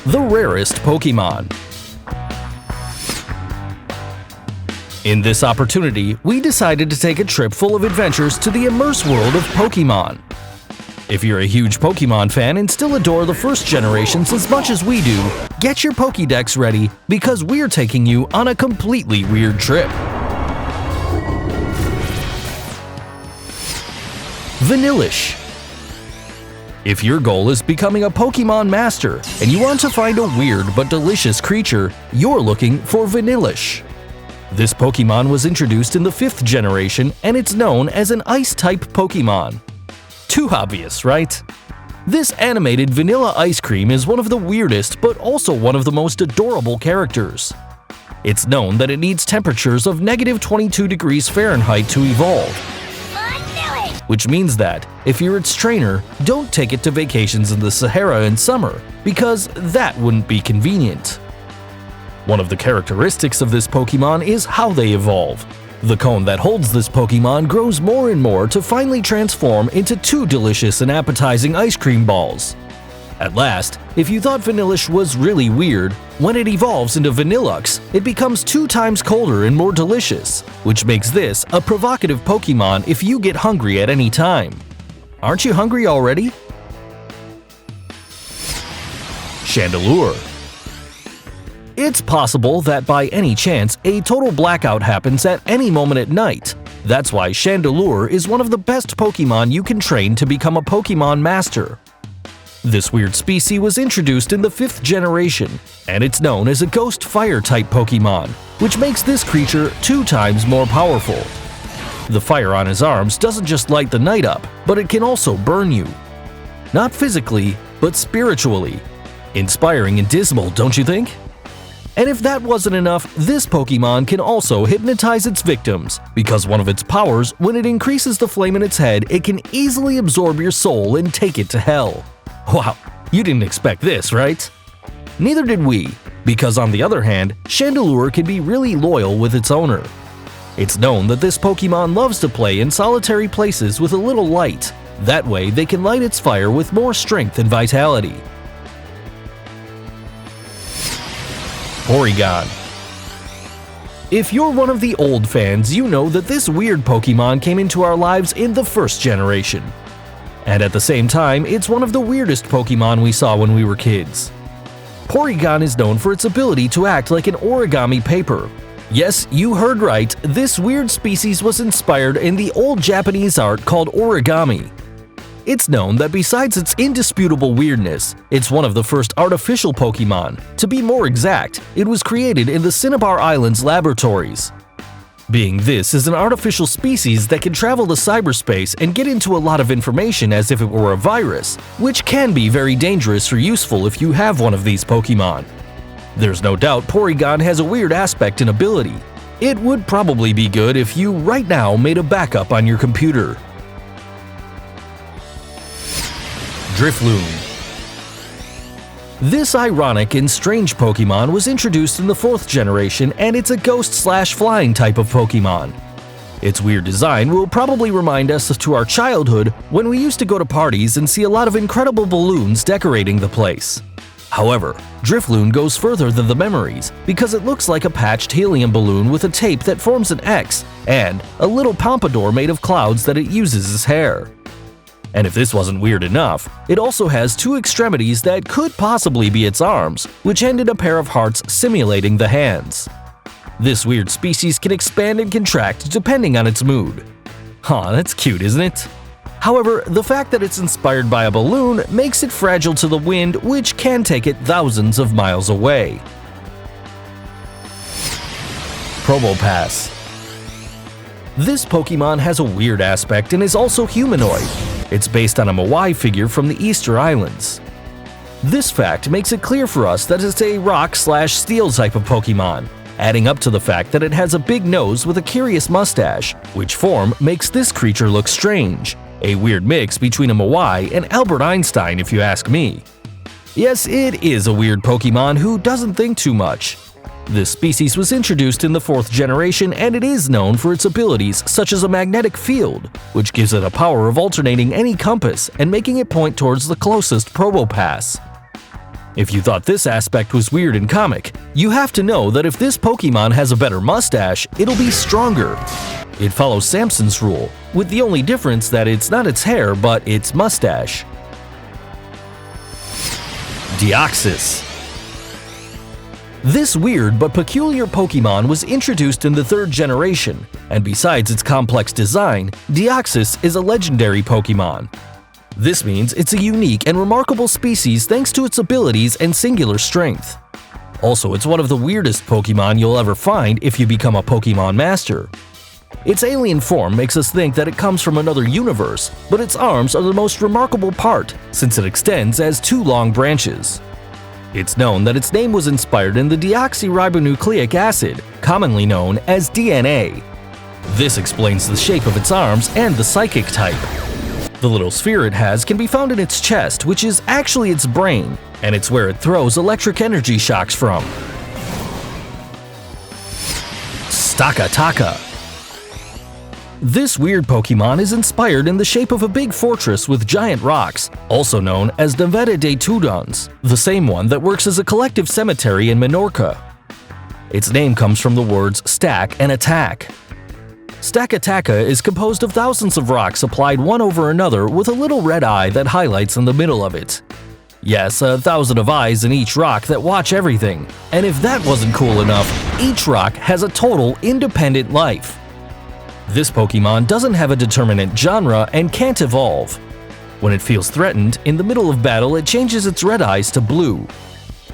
the rarest Pokémon. In this opportunity, we decided to take a trip full of adventures to the immense world of Pokémon. If you're a huge Pokémon fan and still adore the first generations as much as we do, get your Pokédex ready because we're taking you on a completely weird trip. VANILLISH. If your goal is becoming a Pokémon master and you want to find a weird but delicious creature, you're looking for VANILLISH. This Pokémon was introduced in the 5th generation and it's known as an Ice-type Pokémon. Too obvious, right? This animated vanilla ice cream is one of the weirdest but also one of the most adorable characters. It's known that it needs temperatures of -22 degrees Fahrenheit to evolve. Which means that, if you're its trainer, don't take it to vacations in the Sahara in summer, because that wouldn't be convenient. One of the characteristics of this Pokémon is how they evolve. The cone that holds this Pokémon grows more and more to finally transform into 2 delicious and appetizing ice cream balls. At last, if you thought VANILLISH was really weird, when it evolves into VANILLUX, it becomes 2 times colder and more delicious, which makes this a provocative Pokémon if you get hungry at any time. Aren't you hungry already? CHANDELURE. It's possible that by any chance a total blackout happens at any moment at night. That's why CHANDELURE is one of the best Pokémon you can train to become a Pokémon master. This weird species was introduced in the 5th generation, and it's known as a ghost fire-type Pokémon, which makes this creature 2 times more powerful. The fire on his arms doesn't just light the night up, but it can also burn you. Not physically, but spiritually. Inspiring and dismal, don't you think? And if that wasn't enough, this Pokémon can also hypnotize its victims, because one of its powers, when it increases the flame in its head, it can easily absorb your soul and take it to hell. Wow, you didn't expect this, right? Neither did we, because on the other hand, CHANDELURE can be really loyal with its owner. It's known that this Pokémon loves to play in solitary places with a little light. That way, they can light its fire with more strength and vitality. PORYGON. If you're one of the old fans, you know that this weird Pokémon came into our lives in the 1st generation. And at the same time, it's one of the weirdest Pokémon we saw when we were kids. PORYGON is known for its ability to act like an origami paper. Yes, you heard right, this weird species was inspired in the old Japanese art called origami. It's known that besides its indisputable weirdness, it's one of the first artificial Pokémon. To be more exact, it was created in the Cinnabar Islands laboratories. Being this is an artificial species that can travel to cyberspace and get into a lot of information as if it were a virus, which can be very dangerous or useful if you have one of these Pokémon. There's no doubt PORYGON has a weird aspect and ability. It would probably be good if you right now made a backup on your computer. DRIFLOON. This ironic and strange Pokémon was introduced in the 4th generation and it's a ghost/flying type of Pokémon. Its weird design will probably remind us to our childhood when we used to go to parties and see a lot of incredible balloons decorating the place. However, DRIFLOON goes further than the memories because it looks like a patched helium balloon with a tape that forms an X and a little pompadour made of clouds that it uses as hair. And if this wasn't weird enough, it also has 2 extremities that could possibly be its arms, which end in a pair of hearts simulating the hands. This weird species can expand and contract depending on its mood. Aw, that's cute, isn't it? However, the fact that it's inspired by a balloon makes it fragile to the wind, which can take it thousands of miles away. PROBOPASS. This Pokémon has a weird aspect and is also humanoid. It's based on a Moai figure from the Easter Islands. This fact makes it clear for us that it's a rock/steel type of Pokémon, adding up to the fact that it has a big nose with a curious mustache, which form makes this creature look strange. A weird mix between a Moai and Albert Einstein if you ask me. Yes, it is a weird Pokémon who doesn't think too much. This species was introduced in the 4th generation and it is known for its abilities such as a magnetic field, which gives it a power of alternating any compass and making it point towards the closest Probopass. If you thought this aspect was weird and comic, you have to know that if this Pokemon has a better mustache, it'll be stronger. It follows Samson's rule, with the only difference that it's not its hair but its mustache. DEOXYS. This weird but peculiar Pokemon was introduced in the 3rd generation, and besides its complex design, DEOXYS is a legendary Pokemon. This means it's a unique and remarkable species thanks to its abilities and singular strength. Also, it's one of the weirdest Pokemon you'll ever find if you become a Pokemon Master. Its alien form makes us think that it comes from another universe, but its arms are the most remarkable part, since it extends as 2 long branches. It's known that its name was inspired in the deoxyribonucleic acid, commonly known as DNA. This explains the shape of its arms and the psychic type. The little sphere it has can be found in its chest, which is actually its brain, and it's where it throws electric energy shocks from. STAKATAKA. This weird Pokemon is inspired in the shape of a big fortress with giant rocks, also known as Nevada de Tudons, the same one that works as a collective cemetery in Menorca. Its name comes from the words stack and attack. STAKATAKA is composed of thousands of rocks applied one over another with a little red eye that highlights in the middle of it. Yes, 1,000 of eyes in each rock that watch everything, and if that wasn't cool enough, each rock has a total independent life. This Pokemon doesn't have a determinate genre and can't evolve. When it feels threatened, in the middle of battle it changes its red eyes to blue.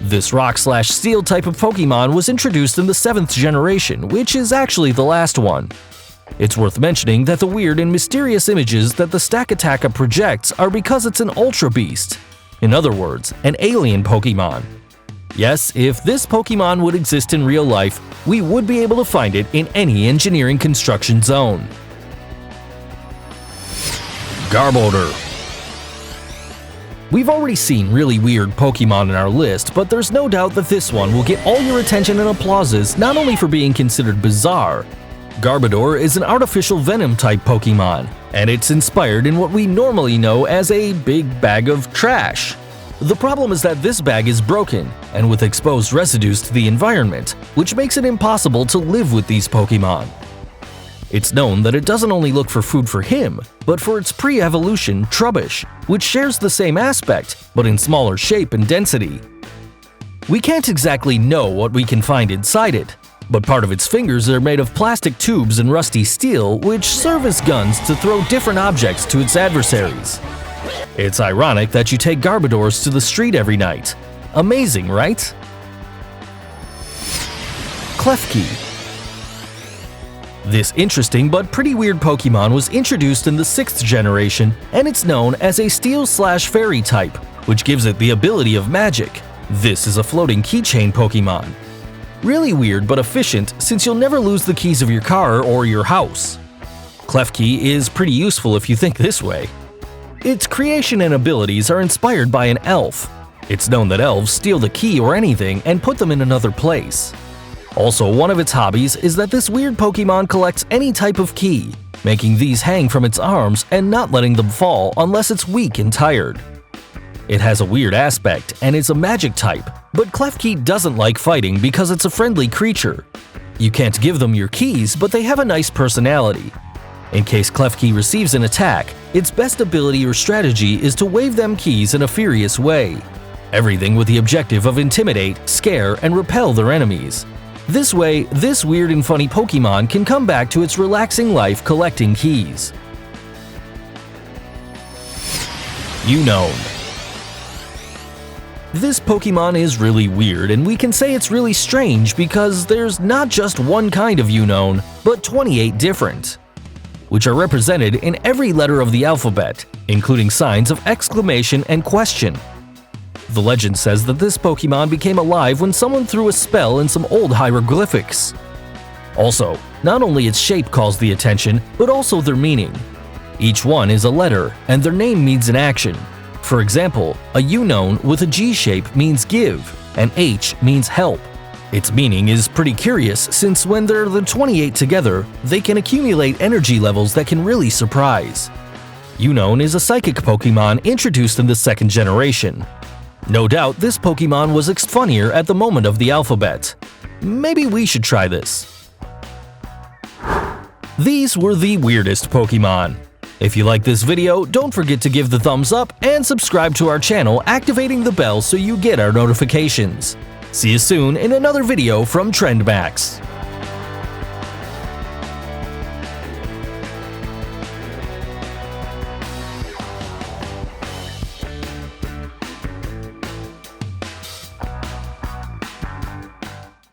This rock/steel type of Pokemon was introduced in the 7th generation, which is actually the last one. It's worth mentioning that the weird and mysterious images that the STAKATAKA projects are because it's an Ultra Beast. In other words, an alien Pokemon. Yes, if this Pokemon would exist in real life, we would be able to find it in any engineering construction zone. GARBODOR. We've already seen really weird Pokemon in our list, but there's no doubt that this one will get all your attention and applauses not only for being considered bizarre. GARBODOR is an artificial venom-type Pokemon, and it's inspired in what we normally know as a big bag of trash. The problem is that this bag is broken, and with exposed residues to the environment, which makes it impossible to live with these Pokemon. It's known that it doesn't only look for food for him, but for its pre-evolution Trubbish, which shares the same aspect, but in smaller shape and density. We can't exactly know what we can find inside it, but part of its fingers are made of plastic tubes and rusty steel, which serve as guns to throw different objects to its adversaries. It's ironic that you take Garbodors to the street every night. Amazing, right? KLEFKI. This interesting but pretty weird Pokemon was introduced in the 6th generation, and it's known as a Steel/Fairy type, which gives it the ability of magic. This is a floating keychain Pokemon. Really weird but efficient, since you'll never lose the keys of your car or your house. KLEFKI is pretty useful if you think this way. Its creation and abilities are inspired by an elf. It's known that elves steal the key or anything and put them in another place. Also, one of its hobbies is that this weird Pokemon collects any type of key, making these hang from its arms and not letting them fall unless it's weak and tired. It has a weird aspect and is a magic type, but KLEFKI doesn't like fighting because it's a friendly creature. You can't give them your keys, but they have a nice personality. In case KLEFKI receives an attack, its best ability or strategy is to wave them keys in a furious way. Everything with the objective of intimidate, scare, and repel their enemies. This way, this weird and funny Pokemon can come back to its relaxing life collecting keys. UNOWN. This Pokemon is really weird, and we can say it's really strange because there's not just one kind of UNOWN, but 28 different, which are represented in every letter of the alphabet, including signs of exclamation and question. The legend says that this Pokemon became alive when someone threw a spell in some old hieroglyphics. Also, not only its shape calls the attention, but also their meaning. Each one is a letter, and their name means an action. For example, a UNOWN with a G shape means give, and H means help. Its meaning is pretty curious since when they're the 28 together, they can accumulate energy levels that can really surprise. UNOWN is a psychic Pokemon introduced in the 2nd generation. No doubt this Pokemon was funnier at the moment of the alphabet. Maybe we should try this. These were the weirdest Pokemon. If you like this video, don't forget to give the thumbs up and subscribe to our channel, activating the bell so you get our notifications. See you soon in another video from TrendMax.